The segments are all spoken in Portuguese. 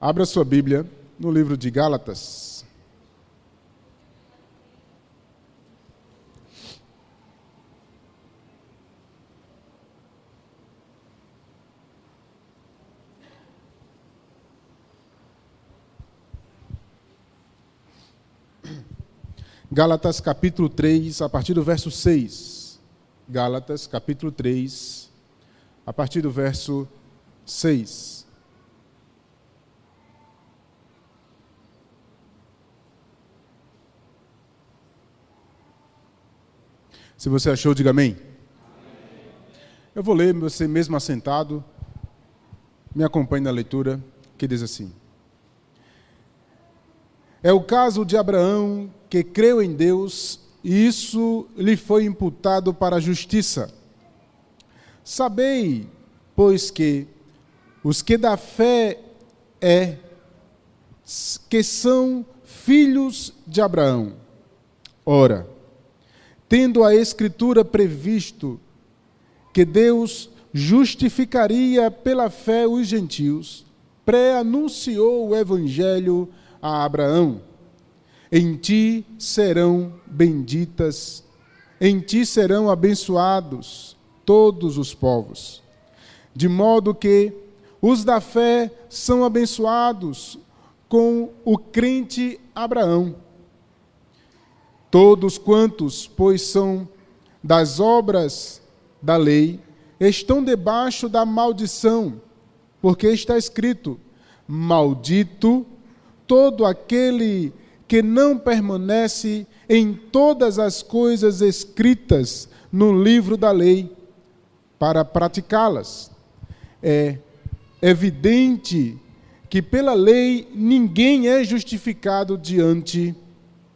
Abra sua Bíblia no livro de Gálatas. Gálatas capítulo 3, a partir do verso 6. Gálatas capítulo 3, a partir do verso 6. Se você achou, diga amém. Eu vou ler, você mesmo assentado, me acompanhe na leitura, que diz assim: É o caso de Abraão, que creu em Deus, e isso lhe foi imputado para a justiça. Sabei, pois, que os que da fé que são filhos de Abraão. Ora, tendo a Escritura previsto que Deus justificaria pela fé os gentios, pré-anunciou o Evangelho a Abraão. Em ti serão benditas, em ti serão abençoados todos os povos. De modo que os da fé são abençoados com o crente Abraão. Todos quantos, pois, são das obras da lei, estão debaixo da maldição, porque está escrito: maldito todo aquele que não permanece em todas as coisas escritas no livro da lei, para praticá-las. É evidente que pela lei ninguém é justificado diante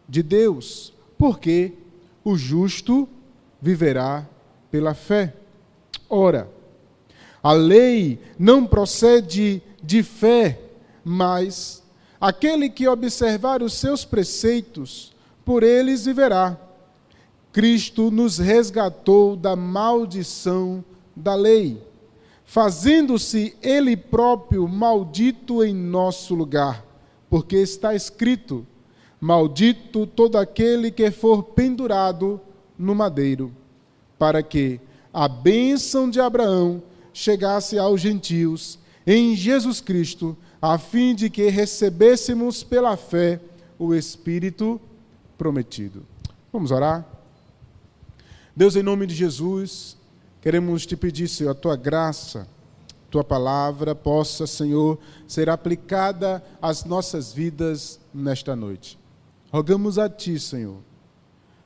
de Deus, porque o justo viverá pela fé. Ora, a lei não procede de fé, mas aquele que observar os seus preceitos, por eles viverá. Cristo nos resgatou da maldição da lei, fazendo-se Ele próprio maldito em nosso lugar, porque está escrito: maldito todo aquele que for pendurado no madeiro, para que a bênção de Abraão chegasse aos gentios em Jesus Cristo, a fim de que recebêssemos pela fé o Espírito prometido. Vamos orar? Deus, em nome de Jesus, queremos te pedir, Senhor, a tua graça, tua palavra possa, Senhor, ser aplicada às nossas vidas nesta noite. Rogamos a ti, Senhor,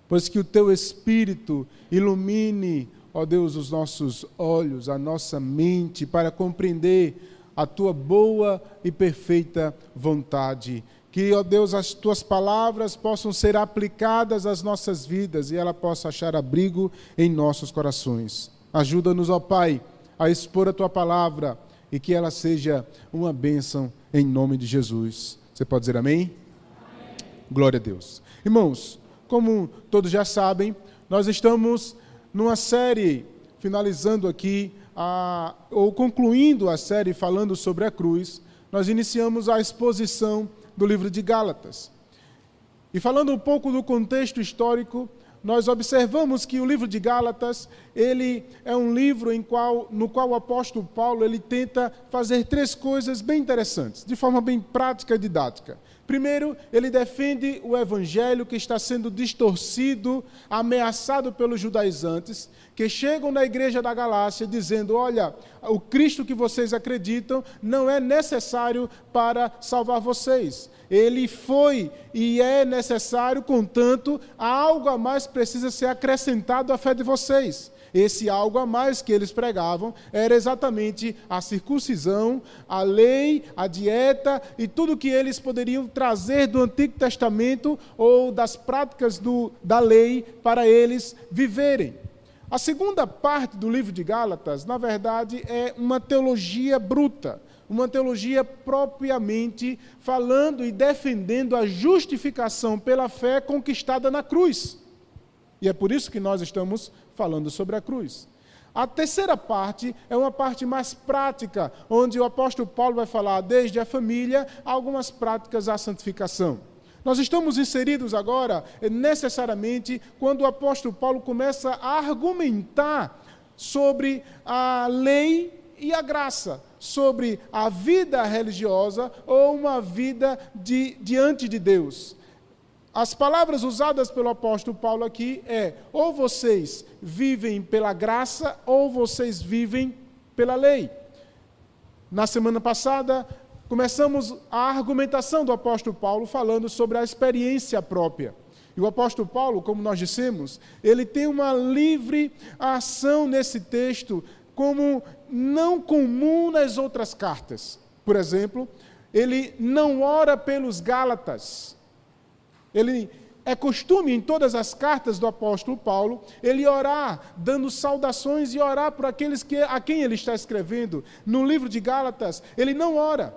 pois que o teu Espírito ilumine, ó Deus, os nossos olhos, a nossa mente, para compreender a tua boa e perfeita vontade. Que, ó Deus, as tuas palavras possam ser aplicadas às nossas vidas e ela possa achar abrigo em nossos corações. Ajuda-nos, ó Pai, a expor a tua palavra e que ela seja uma bênção em nome de Jesus. Você pode dizer amém? Glória a Deus. Irmãos, como todos já sabem, nós estamos numa série, finalizando aqui, ou concluindo a série falando sobre a cruz. Nós iniciamos a exposição do livro de Gálatas. E falando um pouco do contexto histórico, nós observamos que o livro de Gálatas, ele é um livro no qual o apóstolo Paulo ele tenta fazer três coisas bem interessantes, de forma bem prática e didática. Primeiro, ele defende o evangelho que está sendo distorcido, ameaçado pelos judaizantes, que chegam na igreja da Galácia dizendo: olha, o Cristo que vocês acreditam não é necessário para salvar vocês. Ele foi e é necessário, contanto, algo a mais precisa ser acrescentado à fé de vocês. Esse algo a mais que eles pregavam era exatamente a circuncisão, a lei, a dieta e tudo que eles poderiam trazer do Antigo Testamento ou das práticas da lei para eles viverem. A segunda parte do livro de Gálatas, na verdade, é uma teologia bruta, uma teologia propriamente falando e defendendo a justificação pela fé conquistada na cruz. E é por isso que nós estamos falando sobre a cruz. A terceira parte é uma parte mais prática, onde o apóstolo Paulo vai falar desde a família a algumas práticas da santificação. Nós estamos inseridos agora, necessariamente, quando o apóstolo Paulo começa a argumentar sobre a lei e a graça, sobre a vida religiosa ou uma vida diante de Deus. As palavras usadas pelo apóstolo Paulo aqui ou vocês vivem pela graça ou vocês vivem pela lei. Na semana passada, começamos a argumentação do apóstolo Paulo falando sobre a experiência própria. E o apóstolo Paulo, como nós dissemos, ele tem uma livre ação nesse texto, como não comum nas outras cartas. Por exemplo, ele não ora pelos Gálatas. É costume em todas as cartas do apóstolo Paulo, ele orar, dando saudações e orar por aqueles a quem ele está escrevendo. No livro de Gálatas, ele não ora.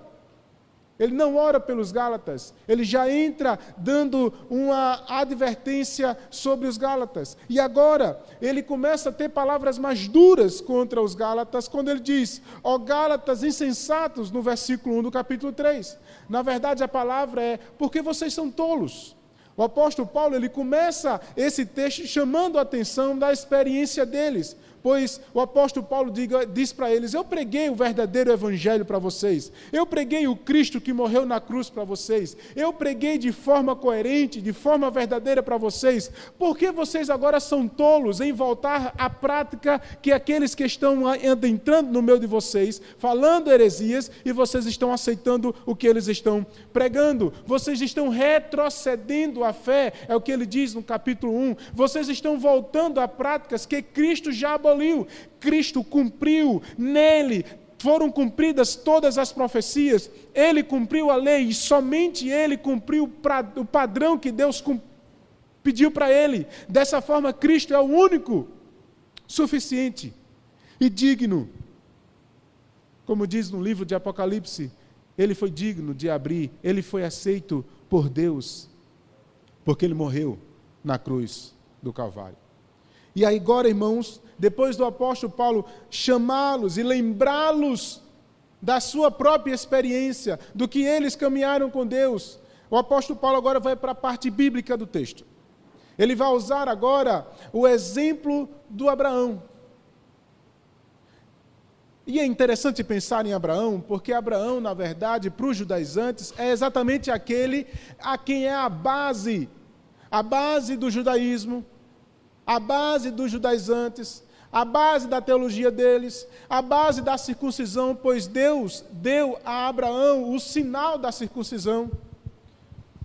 Ele não ora pelos Gálatas, ele já entra dando uma advertência sobre os Gálatas. E agora, ele começa a ter palavras mais duras contra os Gálatas, quando ele diz, ó Gálatas insensatos, no versículo 1 do capítulo 3. Na verdade, a palavra é, porque vocês são tolos. O apóstolo Paulo, ele começa esse texto chamando a atenção da experiência deles, pois o apóstolo Paulo diz para eles, eu preguei o verdadeiro evangelho para vocês, eu preguei o Cristo que morreu na cruz para vocês, eu preguei de forma coerente, de forma verdadeira para vocês, por que vocês agora são tolos em voltar à prática que aqueles que estão adentrando no meio de vocês, falando heresias, e vocês estão aceitando o que eles estão pregando, vocês estão retrocedendo a fé, é o que ele diz no capítulo 1, vocês estão voltando a práticas que Cristo já aboliu, Cristo cumpriu, nele foram cumpridas todas as profecias, ele cumpriu a lei e somente ele cumpriu o padrão que Deus pediu para ele. Dessa forma, Cristo é o único suficiente e digno. Como diz no livro de Apocalipse, ele foi digno de abrir, ele foi aceito por Deus, porque ele morreu na cruz do Calvário. E aí agora, irmãos, depois do apóstolo Paulo chamá-los e lembrá-los da sua própria experiência, do que eles caminharam com Deus, o apóstolo Paulo agora vai para a parte bíblica do texto. Ele vai usar agora o exemplo do Abraão. E é interessante pensar em Abraão, porque Abraão, na verdade, para os judaizantes, é exatamente aquele a quem é a base do judaísmo, a base dos judaizantes, a base da teologia deles, a base da circuncisão, pois Deus deu a Abraão o sinal da circuncisão,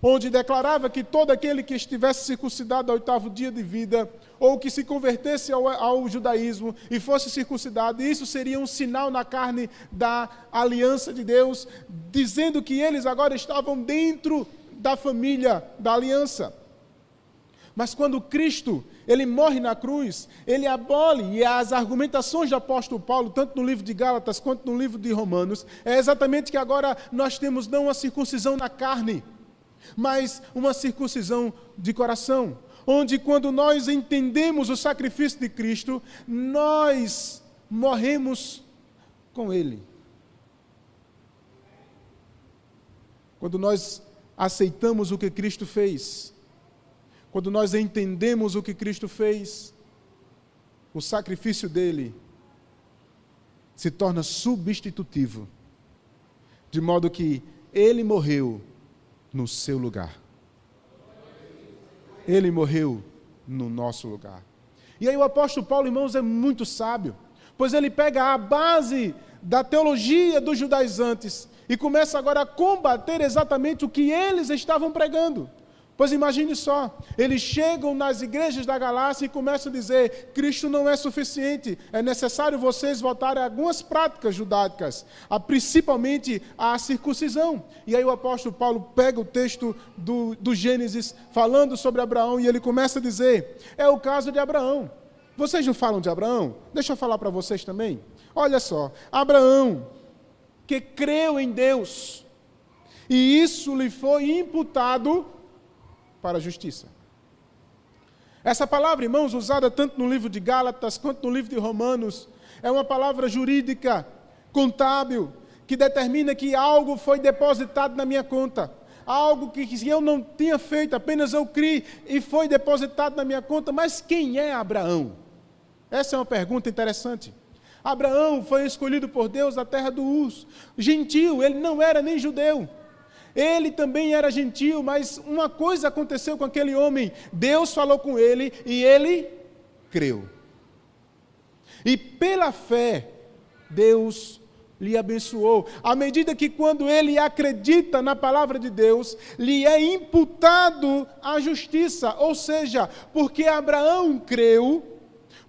onde declarava que todo aquele que estivesse circuncidado ao 8º dia de vida, ou que se convertesse ao judaísmo e fosse circuncidado, isso seria um sinal na carne da aliança de Deus, dizendo que eles agora estavam dentro da família da aliança. Mas quando Cristo, ele morre na cruz, ele abole, e as argumentações do apóstolo Paulo, tanto no livro de Gálatas quanto no livro de Romanos, é exatamente que agora nós temos não uma circuncisão na carne, mas uma circuncisão de coração, onde quando nós entendemos o sacrifício de Cristo, nós morremos com Ele. Quando nós aceitamos o que Cristo fez, quando nós entendemos o que Cristo fez, o sacrifício dele se torna substitutivo, de modo que ele morreu no seu lugar. Ele morreu no nosso lugar. E aí o apóstolo Paulo, irmãos, é muito sábio, pois ele pega a base da teologia dos judaizantes e começa agora a combater exatamente o que eles estavam pregando. Pois imagine só, eles chegam nas igrejas da Galácia e começam a dizer, Cristo não é suficiente, é necessário vocês voltarem a algumas práticas judaicas, principalmente a circuncisão. E aí o apóstolo Paulo pega o texto do Gênesis, falando sobre Abraão, e ele começa a dizer, é o caso de Abraão. Vocês não falam de Abraão? Deixa eu falar para vocês também. Olha só, Abraão, que creu em Deus, e isso lhe foi imputado para a justiça. Essa palavra, irmãos, usada tanto no livro de Gálatas quanto no livro de Romanos, é uma palavra jurídica, contábil, que determina que algo foi depositado na minha conta. Algo que eu não tinha feito, apenas eu criei e foi depositado na minha conta. Mas quem é Abraão? Essa é uma pergunta interessante. Abraão foi escolhido por Deus da terra do Uz. Gentil, ele não era nem judeu. Ele também era gentil, mas uma coisa aconteceu com aquele homem. Deus falou com ele e ele creu. E pela fé, Deus lhe abençoou. À medida que quando ele acredita na palavra de Deus, lhe é imputado a justiça. Ou seja, porque Abraão creu,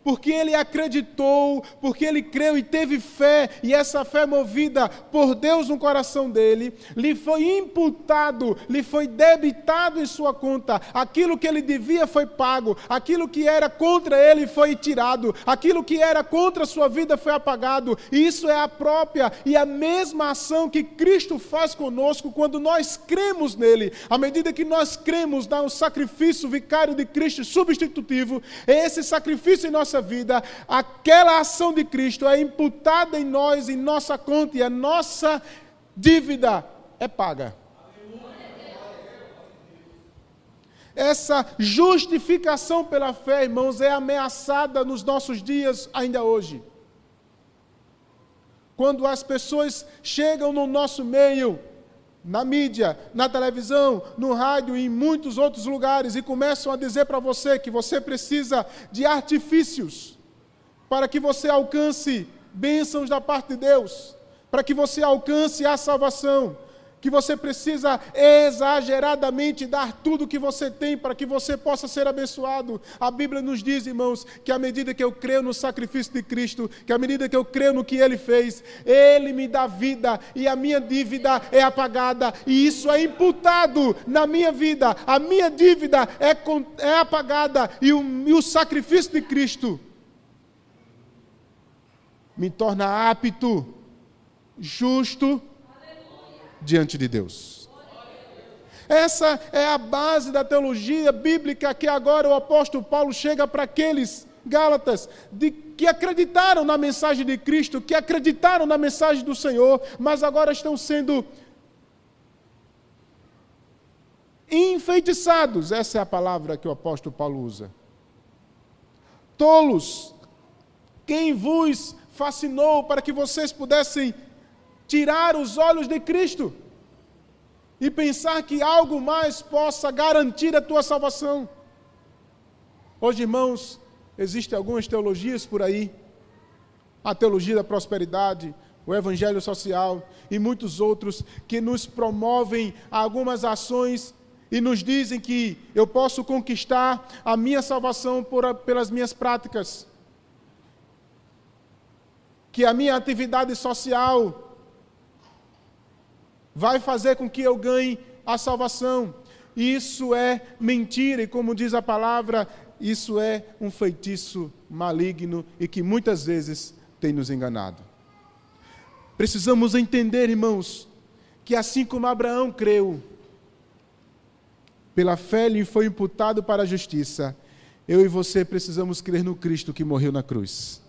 porque ele acreditou, porque ele creu e teve fé, e essa fé movida por Deus no coração dele, lhe foi imputado, lhe foi debitado em sua conta. Aquilo que ele devia foi pago, aquilo que era contra ele foi tirado, aquilo que era contra a sua vida foi apagado. E isso é a própria e a mesma ação que Cristo faz conosco quando nós cremos nele. À medida que nós cremos no sacrifício vicário de Cristo substitutivo, esse sacrifício em nossa vida, aquela ação de Cristo é imputada em nós, em nossa conta, e a nossa dívida é paga. Essa justificação pela fé, irmãos, é ameaçada nos nossos dias ainda hoje. Quando as pessoas chegam no nosso meio, na mídia, na televisão, no rádio e em muitos outros lugares, e começam a dizer para você que você precisa de artifícios para que você alcance bênçãos da parte de Deus, para que você alcance a salvação, que você precisa exageradamente dar tudo o que você tem para que você possa ser abençoado. A Bíblia nos diz, irmãos, que à medida que eu creio no sacrifício de Cristo, que à medida que eu creio no que Ele fez, Ele me dá vida e a minha dívida é apagada, e isso é imputado na minha vida. A minha dívida é apagada e o sacrifício de Cristo me torna apto, justo, diante de Deus. Essa é a base da teologia bíblica que agora o apóstolo Paulo chega para aqueles Gálatas que acreditaram na mensagem de Cristo, que acreditaram na mensagem do Senhor, mas agora estão sendo enfeitiçados. Essa é a palavra que o apóstolo Paulo usa. Tolos, quem vos fascinou para que vocês pudessem tirar os olhos de Cristo e pensar que algo mais possa garantir a tua salvação. Hoje, irmãos, existem algumas teologias por aí, a teologia da prosperidade, o evangelho social e muitos outros que nos promovem algumas ações e nos dizem que eu posso conquistar a minha salvação pelas minhas práticas, que a minha atividade social vai fazer com que eu ganhe a salvação. Isso é mentira, e como diz a palavra, isso é um feitiço maligno e que muitas vezes tem nos enganado. Precisamos entender, irmãos, que assim como Abraão creu, pela fé lhe foi imputado para a justiça, eu e você precisamos crer no Cristo que morreu na cruz.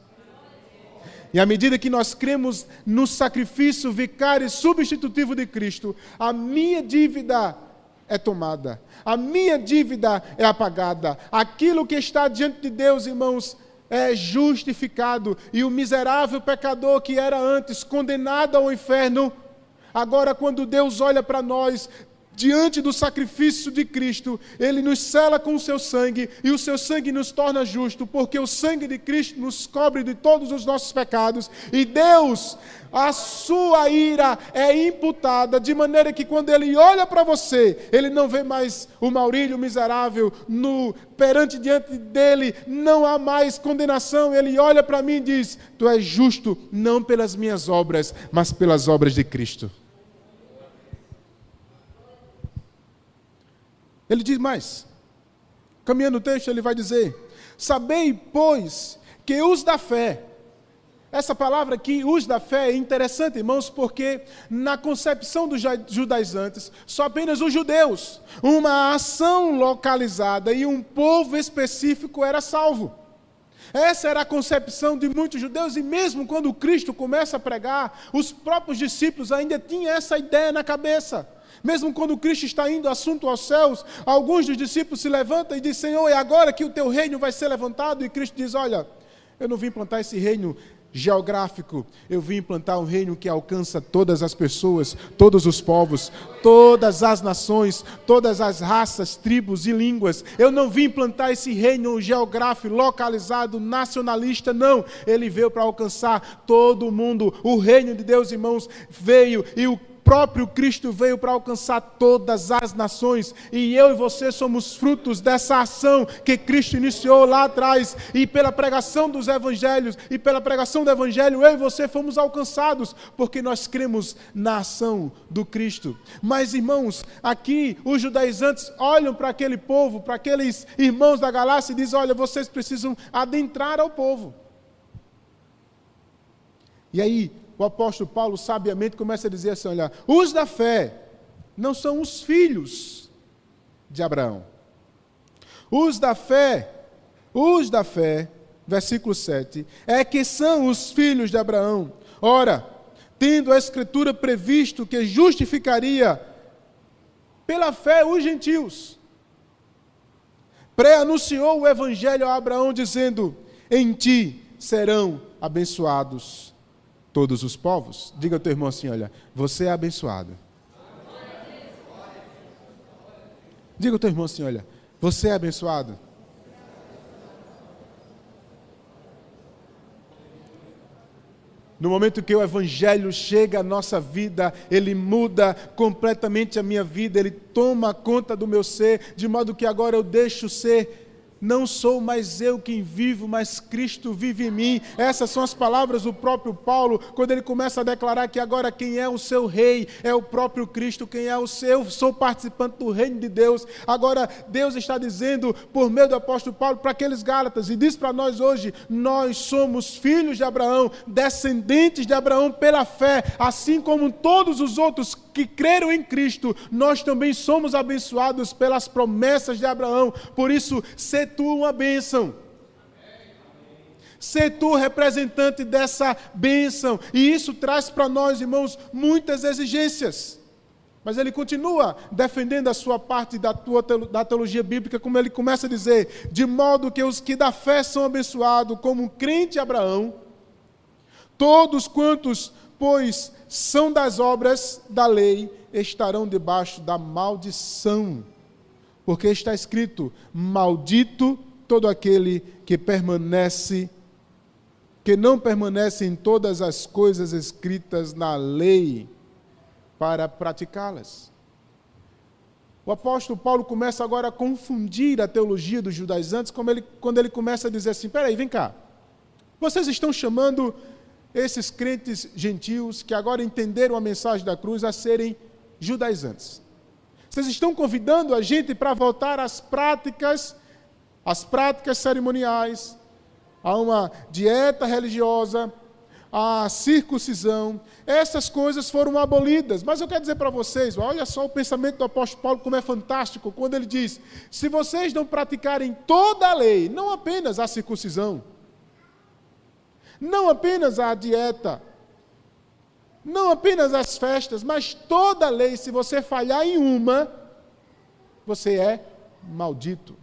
E à medida que nós cremos no sacrifício vicário e substitutivo de Cristo, a minha dívida é tomada, a minha dívida é apagada. Aquilo que está diante de Deus, irmãos, é justificado. E o miserável pecador que era antes condenado ao inferno, agora quando Deus olha para nós, diante do sacrifício de Cristo, Ele nos sela com o seu sangue, e o seu sangue nos torna justo, porque o sangue de Cristo nos cobre de todos os nossos pecados, e Deus, a sua ira é imputada, de maneira que quando Ele olha para você, Ele não vê mais o Maurílio miserável, diante dEle não há mais condenação. Ele olha para mim e diz, tu és justo, não pelas minhas obras, mas pelas obras de Cristo. Ele diz mais, caminhando o texto, ele vai dizer, sabei, pois, que os da fé, essa palavra aqui, os da fé, é interessante, irmãos, porque na concepção dos judaizantes, só apenas os judeus, uma ação localizada e um povo específico era salvo. Essa era a concepção de muitos judeus, e mesmo quando Cristo começa a pregar, os próprios discípulos ainda tinham essa ideia na cabeça. Mesmo quando Cristo está indo assunto aos céus, alguns dos discípulos se levantam e dizem: Senhor, é agora que o teu reino vai ser levantado? E Cristo diz: olha, eu não vim implantar esse reino geográfico, eu vim implantar um reino que alcança todas as pessoas, todos os povos, todas as nações, todas as raças, tribos e línguas. Eu não vim implantar esse reino geográfico, localizado, nacionalista, não. Ele veio para alcançar todo mundo. O reino de Deus, irmãos, veio, e o próprio Cristo veio para alcançar todas as nações, e eu e você somos frutos dessa ação que Cristo iniciou lá atrás, e pela pregação dos evangelhos, e pela pregação do evangelho, eu e você fomos alcançados, porque nós cremos na ação do Cristo. Mas, irmãos, aqui os judaizantes olham para aquele povo, para aqueles irmãos da Galácia, e dizem: olha, vocês precisam adentrar ao povo. E aí, o apóstolo Paulo sabiamente começa a dizer assim: olha, os da fé não são os filhos de Abraão. Os da fé, versículo 7, é que são os filhos de Abraão. Ora, tendo a Escritura previsto que justificaria pela fé os gentios, pré-anunciou o evangelho a Abraão, dizendo: em ti serão abençoados todos os povos. Diga ao teu irmão assim: olha, você é abençoado. Diga ao teu irmão assim: olha, você é abençoado. No momento que o evangelho chega à nossa vida, ele muda completamente a minha vida, ele toma conta do meu ser, de modo que agora eu deixo ser. Não sou mais eu quem vivo, mas Cristo vive em mim. Essas são as palavras do próprio Paulo, quando ele começa a declarar que agora quem é o seu rei é o próprio Cristo, quem é o seu, sou participante do reino de Deus. Agora Deus está dizendo, por meio do apóstolo Paulo, para aqueles Gálatas, e diz para nós hoje: nós somos filhos de Abraão, descendentes de Abraão pela fé, assim como todos os outros que creram em Cristo, nós também somos abençoados pelas promessas de Abraão. Por isso, se tu uma bênção. Ser tu representante dessa bênção. E isso traz para nós, irmãos, muitas exigências. Mas ele continua defendendo a sua parte da teologia bíblica, como ele começa a dizer: de modo que os que da fé são abençoados como um crente Abraão, todos quantos, pois, são das obras da lei, estarão debaixo da maldição. Porque está escrito: maldito todo aquele que não permanece em todas as coisas escritas na lei para praticá-las. O apóstolo Paulo começa agora a confundir a teologia dos judaizantes, quando ele começa a dizer assim: peraí, vem cá, vocês estão chamando esses crentes gentios que agora entenderam a mensagem da cruz a serem judaizantes. Vocês estão convidando a gente para voltar às práticas cerimoniais, a uma dieta religiosa, a circuncisão. Essas coisas foram abolidas. Mas eu quero dizer para vocês, olha só o pensamento do apóstolo Paulo, como é fantástico, quando ele diz: se vocês não praticarem toda a lei, não apenas a circuncisão, não apenas a dieta, não apenas as festas, mas toda a lei, se você falhar em uma, você é maldito.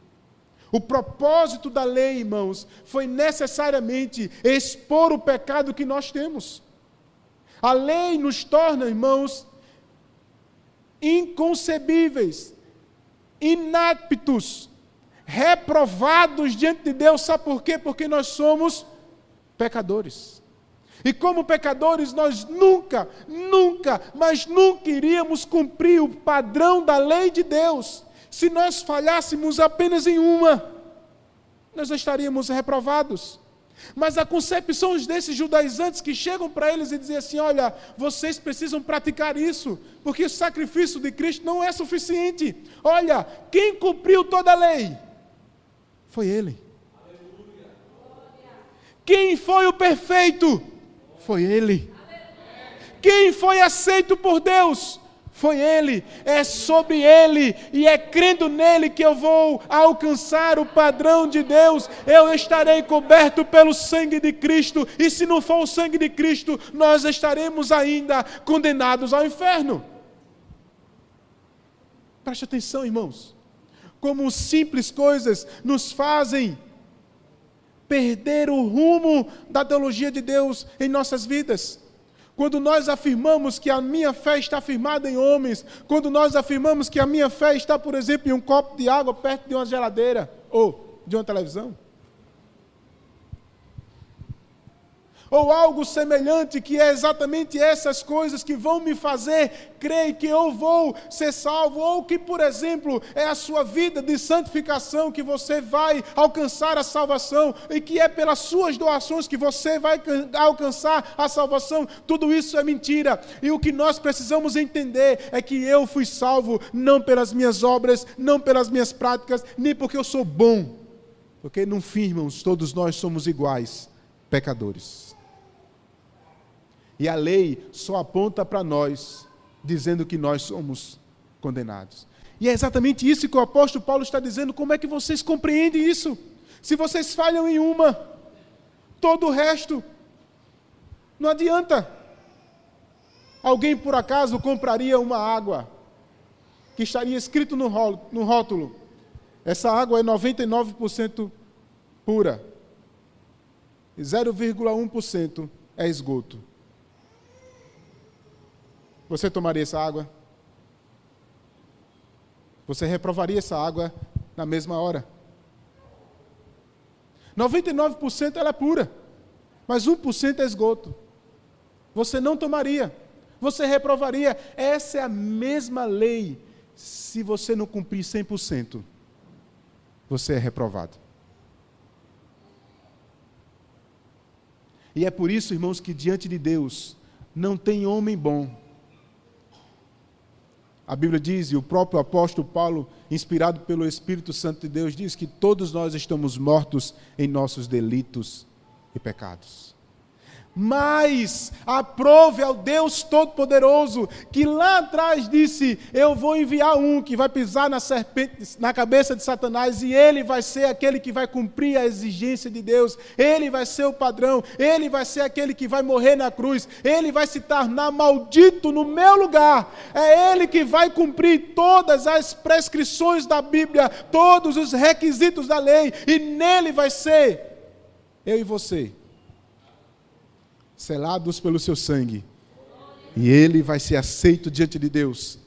O propósito da lei, irmãos, foi necessariamente expor o pecado que nós temos. A lei nos torna, irmãos, inconcebíveis, inaptos, reprovados diante de Deus. Sabe por quê? Porque nós somos pecadores. E como pecadores, nós nunca, mas nunca iríamos cumprir o padrão da lei de Deus. Se nós falhássemos apenas em uma, nós estaríamos reprovados. Mas a concepção desses judaizantes que chegam para eles e dizem assim: olha, vocês precisam praticar isso, porque o sacrifício de Cristo não é suficiente. Olha, quem cumpriu toda a lei foi Ele. Quem foi o perfeito? Foi Ele. Quem foi aceito por Deus? Foi Ele, é sobre Ele, e é crendo nele que eu vou alcançar o padrão de Deus. Eu estarei coberto pelo sangue de Cristo, e se não for o sangue de Cristo, nós estaremos ainda condenados ao inferno. Preste atenção, irmãos, como simples coisas nos fazem perder o rumo da teologia de Deus em nossas vidas. Quando nós afirmamos que a minha fé está firmada em homens, quando nós afirmamos que a minha fé está, por exemplo, em um copo de água perto de uma geladeira ou de uma televisão, ou algo semelhante, que é exatamente essas coisas que vão me fazer crer que eu vou ser salvo, ou que, por exemplo, é a sua vida de santificação que você vai alcançar a salvação, e que é pelas suas doações que você vai alcançar a salvação. Tudo isso é mentira, e o que nós precisamos entender é que eu fui salvo não pelas minhas obras, não pelas minhas práticas, nem porque eu sou bom, porque no fim, irmãos, todos nós somos iguais, pecadores. E a lei só aponta para nós, dizendo que nós somos condenados. E é exatamente isso que o apóstolo Paulo está dizendo. Como é que vocês compreendem isso? Se vocês falham em uma, todo o resto não adianta. Alguém por acaso compraria uma água que estaria escrito no rótulo: essa água é 99% pura e 0,1% é esgoto. Você tomaria essa água? Você reprovaria essa água na mesma hora? 99% ela é pura, mas 1% é esgoto. Você não tomaria, você reprovaria. Essa é a mesma lei. Se você não cumprir 100%, você é reprovado. E é por isso, irmãos, que diante de Deus não tem homem bom. A Bíblia diz, e o próprio apóstolo Paulo, inspirado pelo Espírito Santo de Deus, diz que todos nós estamos mortos em nossos delitos e pecados. Mas aprove ao Deus Todo-Poderoso, que lá atrás disse: eu vou enviar um que vai pisar na serpente, na cabeça de Satanás, e ele vai ser aquele que vai cumprir a exigência de Deus, ele vai ser o padrão, ele vai ser aquele que vai morrer na cruz, ele vai se tornar maldito no meu lugar, é ele que vai cumprir todas as prescrições da Bíblia, todos os requisitos da lei, e nele vai ser eu e você selados pelo seu sangue, e ele vai ser aceito diante de Deus,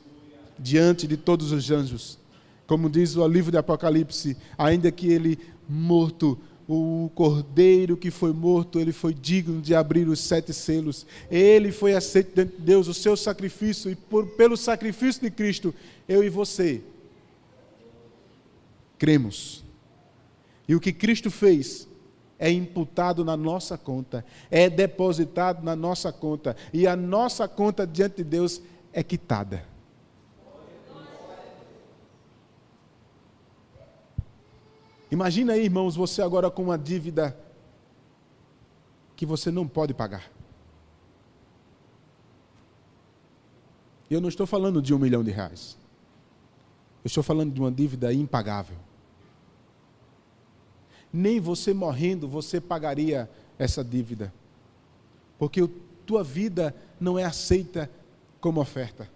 diante de todos os anjos, como diz o livro de Apocalipse: ainda que ele morto, o cordeiro que foi morto, ele foi digno de abrir os 7 selos, ele foi aceito diante de Deus, o seu sacrifício, e pelo sacrifício de Cristo, eu e você cremos, e o que Cristo fez é imputado na nossa conta, é depositado na nossa conta, e a nossa conta diante de Deus é quitada. Imagina aí, irmãos, você agora com uma dívida que você não pode pagar. Eu não estou falando de R$1 milhão. Eu estou falando de uma dívida impagável. Nem você morrendo, você pagaria essa dívida. Porque a tua vida não é aceita como oferta.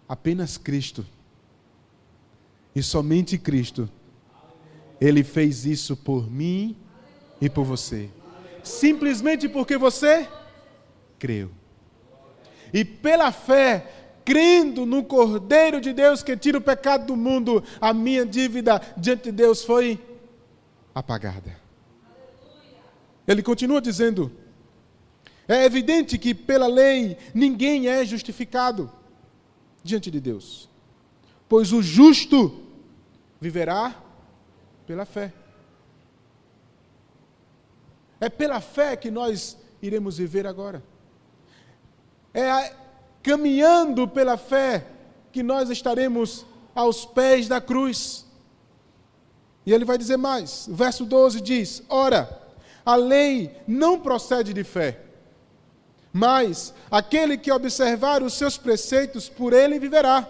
Apenas Cristo. E somente Cristo. Ele fez isso por mim e por você. Simplesmente porque você creu. E pela fé, crendo no Cordeiro de Deus que tira o pecado do mundo, a minha dívida diante de Deus foi apagada. Ele continua dizendo: é evidente que pela lei ninguém é justificado diante de Deus, pois o justo viverá pela fé. É pela fé que nós iremos viver agora. Caminhando pela fé que nós estaremos aos pés da cruz. E ele vai dizer mais, o verso 12 diz: ora, a lei não procede de fé, Mas aquele que observar os seus preceitos, por ele viverá.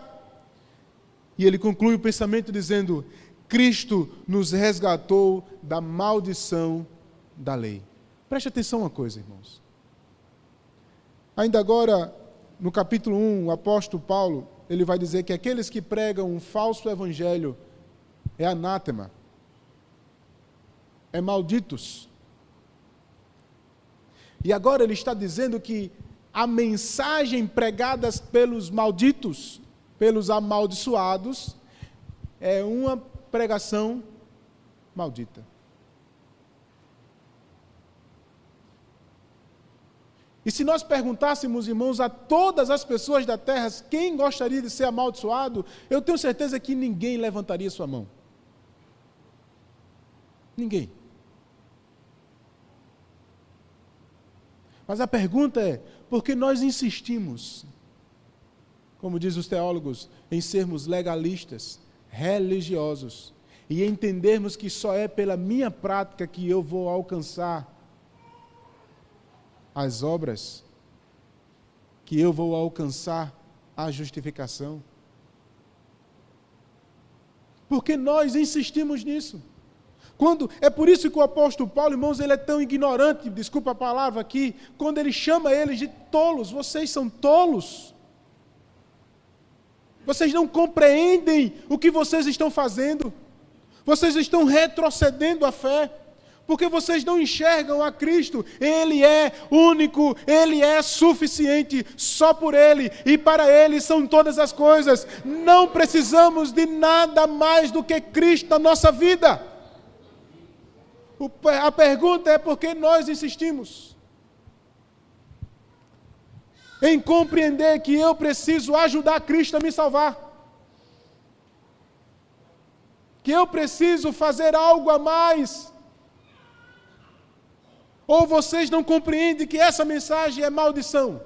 E ele conclui o pensamento dizendo: Cristo nos resgatou da maldição da lei. Preste atenção uma coisa, irmãos. Ainda agora, no capítulo 1, o apóstolo Paulo, ele vai dizer que aqueles que pregam um falso evangelho é anátema, é malditos. E agora ele está dizendo que a mensagem pregada pelos malditos, pelos amaldiçoados, é uma pregação maldita. E se nós perguntássemos, irmãos, a todas as pessoas da terra quem gostaria de ser amaldiçoado, eu tenho certeza que ninguém levantaria sua mão. Ninguém. Mas a pergunta é, por que nós insistimos, como dizem os teólogos, em sermos legalistas, religiosos, e entendermos que só é pela minha prática que eu vou alcançar as obras, que eu vou alcançar a justificação? Porque nós insistimos nisso. É por isso que o apóstolo Paulo, irmãos, ele é tão ignorante, desculpa a palavra aqui, quando ele chama eles de tolos. Vocês são tolos. Vocês não compreendem o que vocês estão fazendo. Vocês estão retrocedendo a fé. Porque vocês não enxergam a Cristo. Ele é único, Ele é suficiente, só por Ele, e para Ele são todas as coisas. Não precisamos de nada mais do que Cristo na nossa vida. A pergunta é por que nós insistimos em compreender que eu preciso ajudar Cristo a me salvar. Que eu preciso fazer algo a mais. Ou vocês não compreendem que essa mensagem é maldição?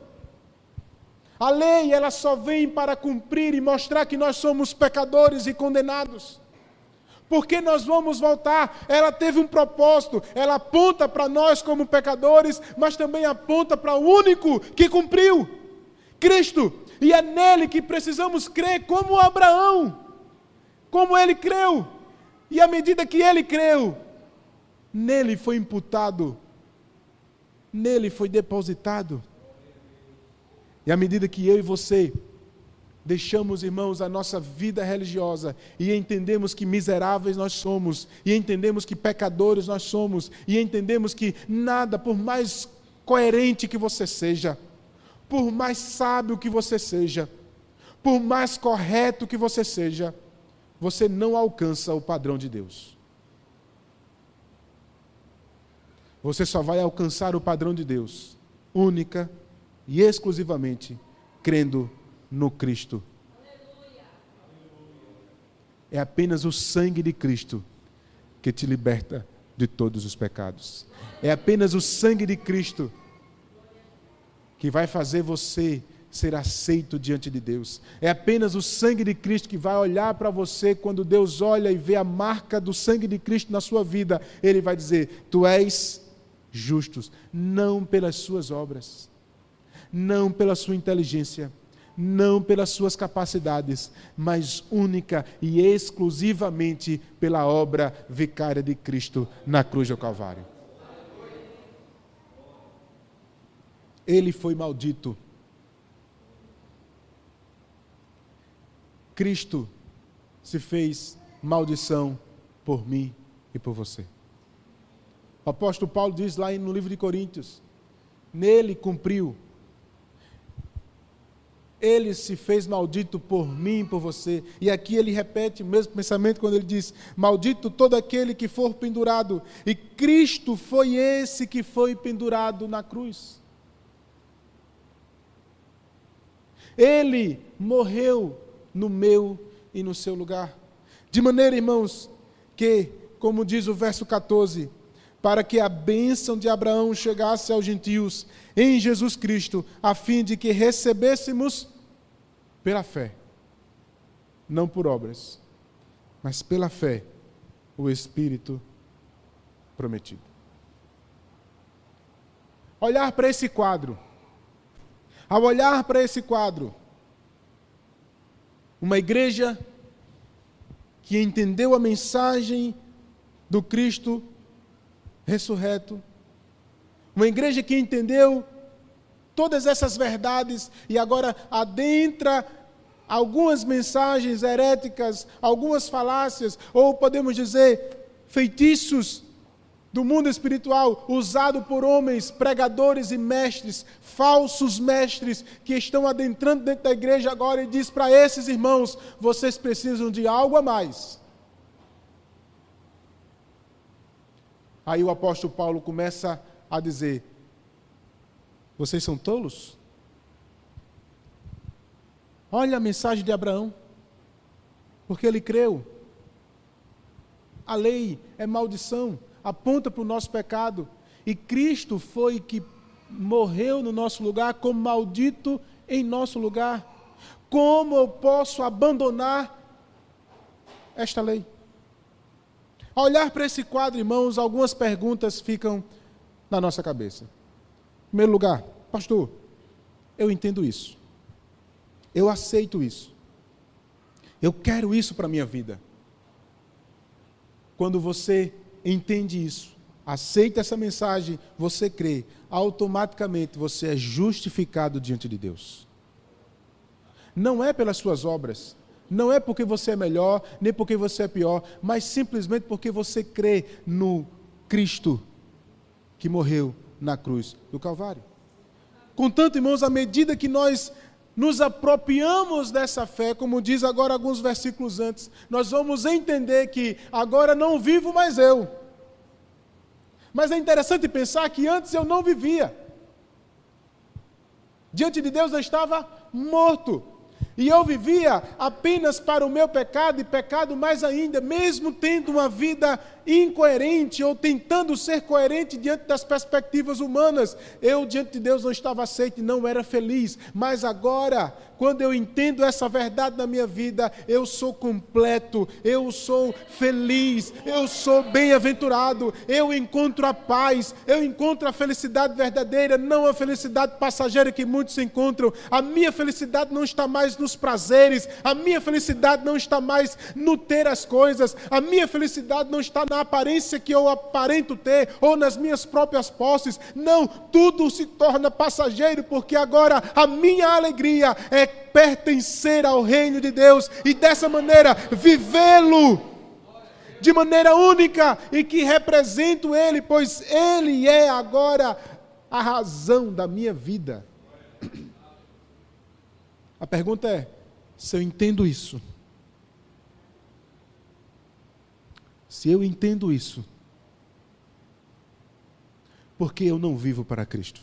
A lei, ela só vem para cumprir e mostrar que nós somos pecadores e condenados. Porque nós vamos voltar? Ela teve um propósito, ela aponta para nós como pecadores, mas também aponta para o único que cumpriu, Cristo. E é nele que precisamos crer como Abraão, como ele creu. E à medida que ele creu, nele foi imputado, nele foi depositado. E à medida que eu e você deixamos, irmãos, a nossa vida religiosa e entendemos que miseráveis nós somos, e entendemos que pecadores nós somos, e entendemos que nada, por mais coerente que você seja, por mais sábio que você seja, por mais correto que você seja, você não alcança o padrão de Deus. Você só vai alcançar o padrão de Deus, única e exclusivamente, crendo no Cristo. É apenas o sangue de Cristo que te liberta de todos os pecados. É apenas o sangue de Cristo que vai fazer você ser aceito diante de Deus. É apenas o sangue de Cristo que vai olhar para você, quando Deus olha e vê a marca do sangue de Cristo na sua vida, Ele vai dizer: tu és justo, não pelas suas obras, não pela sua inteligência, não pelas suas capacidades, mas única e exclusivamente pela obra vicária de Cristo na cruz do Calvário. Ele foi maldito. Cristo se fez maldição por mim e por você. O apóstolo Paulo diz lá no livro de Coríntios, nele cumpriu. Ele se fez maldito por mim e por você. E aqui ele repete o mesmo pensamento quando ele diz: maldito todo aquele que for pendurado. E Cristo foi esse que foi pendurado na cruz. Ele morreu no meu e no seu lugar. De maneira, irmãos, que, como diz o verso 14, para que a bênção de Abraão chegasse aos gentios em Jesus Cristo, a fim de que recebêssemos pela fé, não por obras, mas pela fé, o Espírito prometido. Olhar para esse quadro Ao olhar para esse quadro, uma igreja que entendeu a mensagem do Cristo ressurreto, uma igreja que entendeu todas essas verdades e agora adentra algumas mensagens heréticas, algumas falácias, ou podemos dizer, feitiços do mundo espiritual, usado por homens, pregadores e mestres, falsos mestres, que estão adentrando dentro da igreja agora e diz para esses irmãos, vocês precisam de algo a mais. Aí o apóstolo Paulo começa a dizer, vocês são tolos? Olha a mensagem de Abraão, porque ele creu. A lei é maldição, aponta para o nosso pecado, e Cristo foi que morreu no nosso lugar, como maldito em nosso lugar. Como eu posso abandonar esta lei? Ao olhar para esse quadro, irmãos, algumas perguntas ficam na nossa cabeça. Em primeiro lugar, pastor, eu entendo isso. Eu aceito isso. Eu quero isso para a minha vida. Quando você entende isso, aceita essa mensagem, você crê, automaticamente você é justificado diante de Deus. Não é pelas suas obras, não é porque você é melhor, nem porque você é pior, mas simplesmente porque você crê no Cristo que morreu na cruz do Calvário. Contanto, irmãos, à medida que nós nos apropriamos dessa fé, como diz agora alguns versículos antes, nós vamos entender que agora não vivo mais eu. Mas é interessante pensar que antes eu não vivia. Diante de Deus eu estava morto. E eu vivia apenas para o meu pecado, e pecado mais ainda, mesmo tendo uma vida incoerente, ou tentando ser coerente diante das perspectivas humanas. Eu, diante de Deus, não estava aceito e não era feliz. Mas agora, quando eu entendo essa verdade na minha vida, eu sou completo, eu sou feliz, eu sou bem-aventurado, eu encontro a paz, eu encontro a felicidade verdadeira, não a felicidade passageira que muitos encontram. A minha felicidade não está mais nos prazeres, a minha felicidade não está mais no ter as coisas, a minha felicidade não está na aparência que eu aparento ter, ou nas minhas próprias posses. Não, tudo se torna passageiro, porque agora a minha alegria é pertencer ao reino de Deus, e dessa maneira vivê-lo de maneira única, e que represento Ele, pois Ele é agora a razão da minha vida. A pergunta é, se eu entendo isso, se eu entendo isso, por que eu não vivo para Cristo?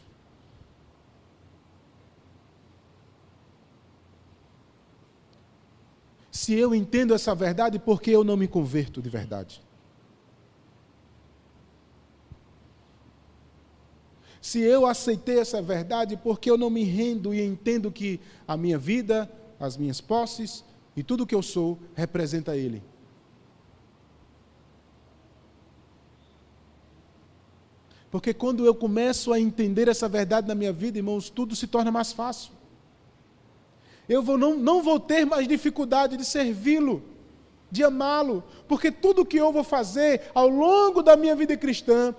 Se eu entendo essa verdade, por que eu não me converto de verdade? Se eu aceitei essa verdade, por que eu não me rendo e entendo que a minha vida, as minhas posses e tudo o que eu sou representa Ele? Porque quando eu começo a entender essa verdade na minha vida, irmãos, tudo se torna mais fácil. Eu não vou ter mais dificuldade de servi-lo, de amá-lo, porque tudo que eu vou fazer ao longo da minha vida cristã,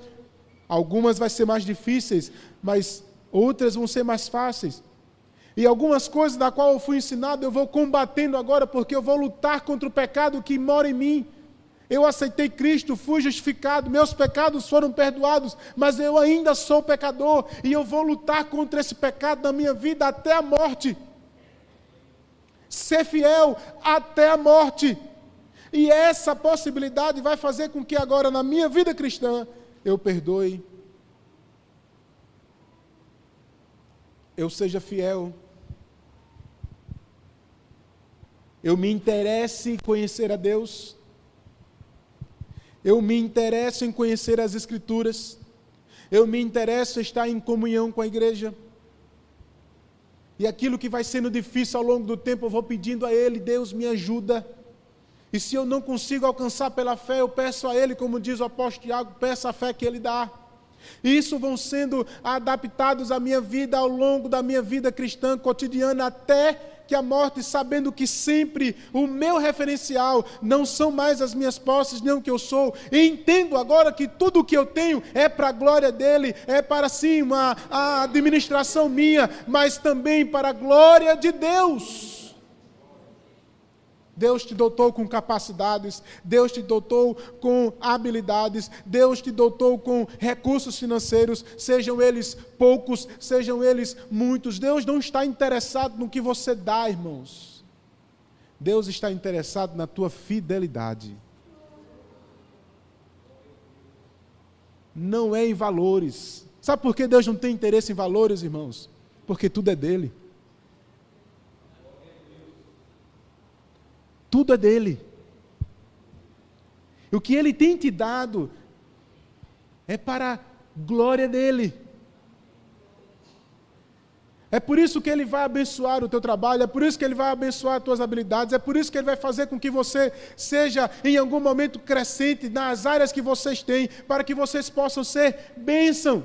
algumas vai ser mais difíceis, mas outras vão ser mais fáceis. E algumas coisas da qual eu fui ensinado, eu vou combatendo agora, porque eu vou lutar contra o pecado que mora em mim. Eu aceitei Cristo, fui justificado, meus pecados foram perdoados, mas eu ainda sou pecador, e eu vou lutar contra esse pecado na minha vida até a morte. Ser fiel até a morte. E essa possibilidade vai fazer com que agora na minha vida cristã, eu perdoe, eu seja fiel, eu me interesse em conhecer a Deus, eu me interesso em conhecer as Escrituras, eu me interesso em estar em comunhão com a igreja, e aquilo que vai sendo difícil ao longo do tempo, eu vou pedindo a Ele, Deus me ajuda, e se eu não consigo alcançar pela fé, eu peço a Ele, como diz o apóstolo Tiago, peço a fé que Ele dá. Isso vão sendo adaptados à minha vida ao longo da minha vida cristã cotidiana até que a morte, sabendo que sempre o meu referencial não são mais as minhas posses, nem o que eu sou. E entendo agora que tudo o que eu tenho é para a glória dele, é para sim a administração minha, mas também para a glória de Deus. Deus te dotou com capacidades, Deus te dotou com habilidades, Deus te dotou com recursos financeiros, sejam eles poucos, sejam eles muitos. Deus não está interessado no que você dá, irmãos. Deus está interessado na tua fidelidade. Não é em valores. Sabe por que Deus não tem interesse em valores, irmãos? Porque tudo é dele. Tudo é dele. O que ele tem te dado é para a glória dele. É por isso que ele vai abençoar o teu trabalho, é por isso que ele vai abençoar as tuas habilidades, é por isso que ele vai fazer com que você seja em algum momento crescente nas áreas que vocês têm, para que vocês possam ser bênção.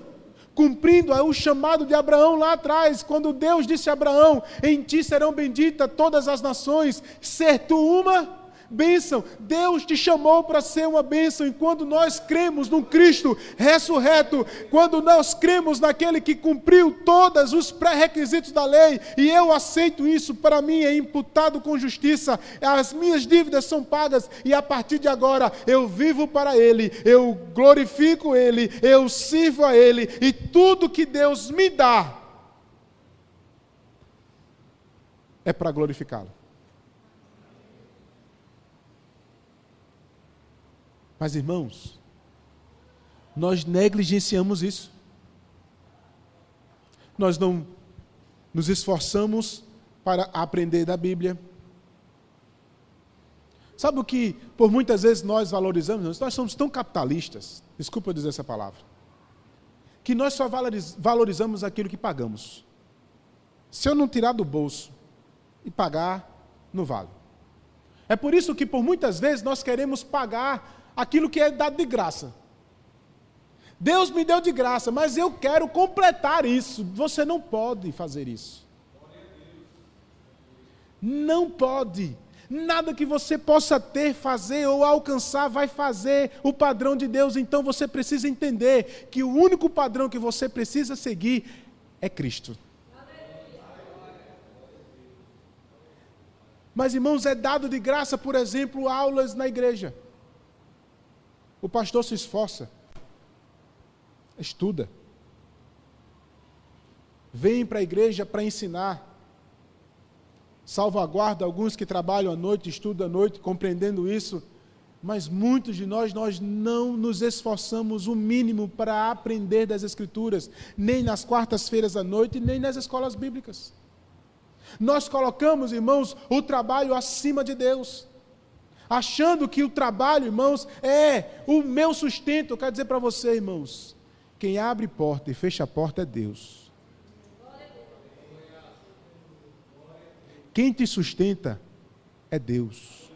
Cumprindo o chamado de Abraão lá atrás, quando Deus disse a Abraão: em ti serão benditas todas as nações, ser tu uma bênção. Deus te chamou para ser uma bênção, e quando nós cremos no Cristo ressurreto, quando nós cremos naquele que cumpriu todos os pré-requisitos da lei, e eu aceito isso, para mim é imputado com justiça, as minhas dívidas são pagas, e a partir de agora eu vivo para Ele, eu glorifico Ele, eu sirvo a Ele, e tudo que Deus me dá é para glorificá-lo. Mas, irmãos, nós negligenciamos isso. Nós não nos esforçamos para aprender da Bíblia. Sabe o que por muitas vezes nós valorizamos? Nós somos tão capitalistas, desculpa eu dizer essa palavra, que nós só valorizamos aquilo que pagamos. Se eu não tirar do bolso e pagar, não vale. É por isso que por muitas vezes nós queremos pagar aquilo que é dado de graça. Deus me deu de graça, mas eu quero completar isso. Você não pode fazer isso. Não pode. Nada que você possa ter, fazer ou alcançar vai fazer o padrão de Deus. Então você precisa entender que o único padrão que você precisa seguir é Cristo. Mas, irmãos, é dado de graça, por exemplo, aulas na igreja. O pastor se esforça, estuda, vem para a igreja para ensinar, salvaguarda alguns que trabalham à noite, estudam à noite, compreendendo isso, mas muitos de nós não nos esforçamos o mínimo para aprender das Escrituras, nem nas quartas-feiras à noite, nem nas escolas bíblicas. Nós colocamos, irmãos, o trabalho acima de Deus, achando que o trabalho, irmãos, é o meu sustento. Eu quero dizer para você, irmãos, quem abre porta e fecha a porta é Deus. Quem te sustenta é Deus.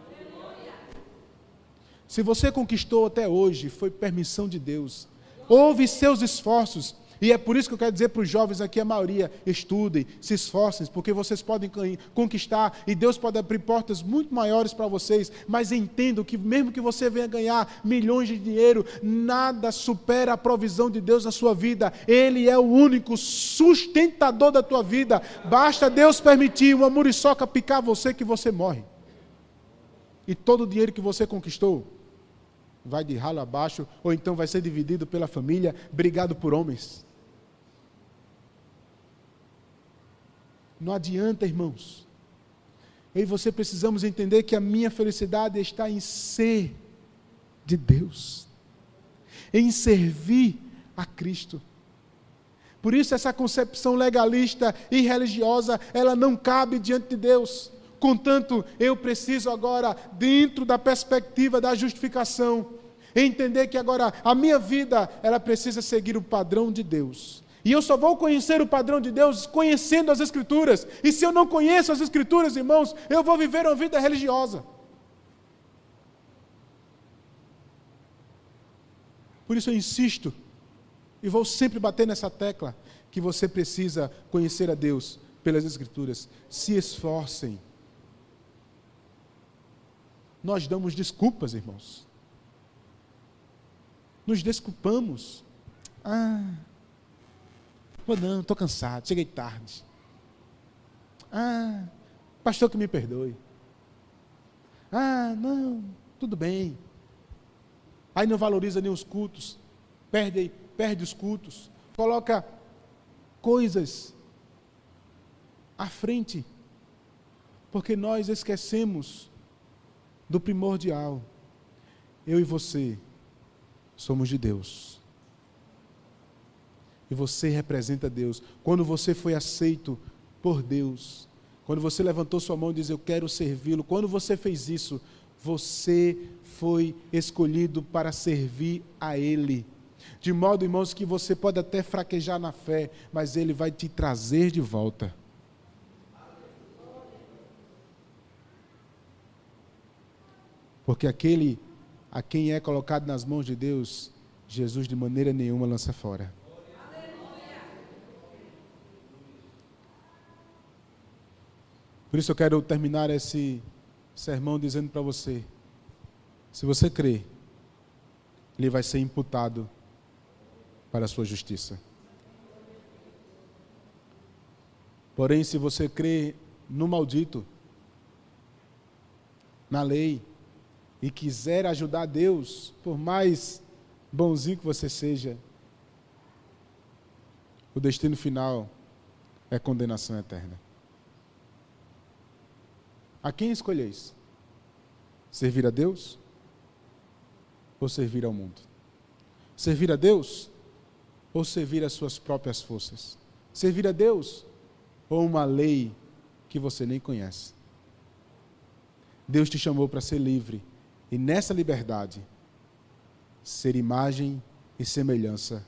Se você conquistou até hoje, foi permissão de Deus. Houve seus esforços. E é por isso que eu quero dizer para os jovens aqui, a maioria, estudem, se esforcem, porque vocês podem conquistar, e Deus pode abrir portas muito maiores para vocês, mas entendam que mesmo que você venha ganhar milhões de dinheiro, nada supera a provisão de Deus na sua vida. Ele é o único sustentador da tua vida. Basta Deus permitir uma muriçoca picar você que você morre. E todo o dinheiro que você conquistou vai de ralo abaixo, ou então vai ser dividido pela família, brigado por homens. Não adianta, irmãos. Eu e você precisamos entender que a minha felicidade está em ser de Deus, em servir a Cristo. Por isso essa concepção legalista e religiosa, ela não cabe diante de Deus. Contanto, eu preciso agora, dentro da perspectiva da justificação, entender que agora a minha vida, ela precisa seguir o padrão de Deus. E eu só vou conhecer o padrão de Deus conhecendo as Escrituras. E se eu não conheço as Escrituras, irmãos, eu vou viver uma vida religiosa. Por isso eu insisto E vou sempre bater nessa tecla, que você precisa conhecer a Deus pelas Escrituras. Se esforcem. Nós damos desculpas, irmãos. Nos desculpamos. Não, estou cansado, cheguei tarde. Pastor que me perdoe. Não, tudo bem. Aí não valoriza nem os cultos, perde os cultos, coloca coisas à frente, porque nós esquecemos do primordial. Eu e você somos de Deus. E você representa Deus. Quando você foi aceito por Deus, quando você levantou sua mão e disse, eu quero servi-lo, quando você fez isso, você foi escolhido para servir a Ele. De modo, irmãos, que você pode até fraquejar na fé, mas Ele vai te trazer de volta. Porque aquele a quem é colocado nas mãos de Deus, Jesus de maneira nenhuma lança fora. Por isso eu quero terminar esse sermão dizendo para você, se você crê, ele vai ser imputado para a sua justiça. Porém, se você crê no maldito, na lei, e quiser ajudar Deus, por mais bonzinho que você seja, o destino final é condenação eterna. A quem escolheis? Servir a Deus ou servir ao mundo? Servir a Deus ou servir as suas próprias forças? Servir a Deus ou uma lei que você nem conhece? Deus te chamou para ser livre e nessa liberdade ser imagem e semelhança